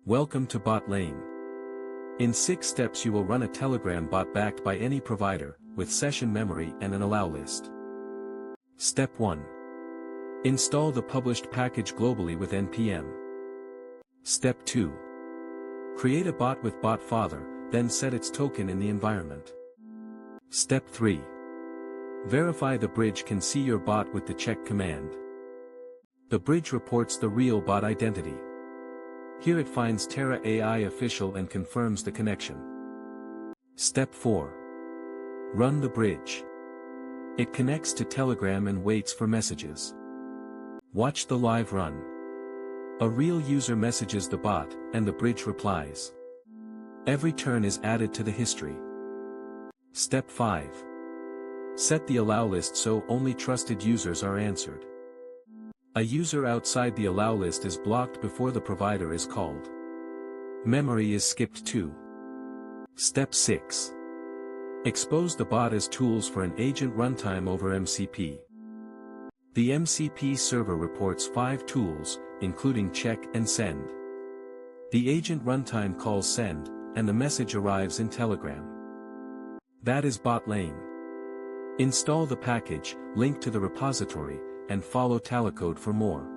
Welcome to Botlane. In 6 steps you will run a Telegram bot backed by any provider, with session memory and an allow list. Step 1. Install the published package globally with npm. Step 2. Create a bot with botfather, then set its token in the environment. Step 3. Verify the bridge can see your bot with the check command. The bridge reports the real bot identity. Here it finds Terra AI official and confirms the connection. Step 4. Run the bridge. It connects to Telegram and waits for messages. Watch the live run. A real user messages the bot, and the bridge replies. Every turn is added to the history. Step 5. Set the allow list so only trusted users are answered. A user outside the allow list is blocked before the provider is called. Memory is skipped too. Step 6. Expose the bot as tools for an agent runtime over MCP. The MCP server reports 5 tools, including check and send. The agent runtime calls send, and the message arrives in Telegram. That is Botlane. Install the package, link to the repository, and follow Talocode for more.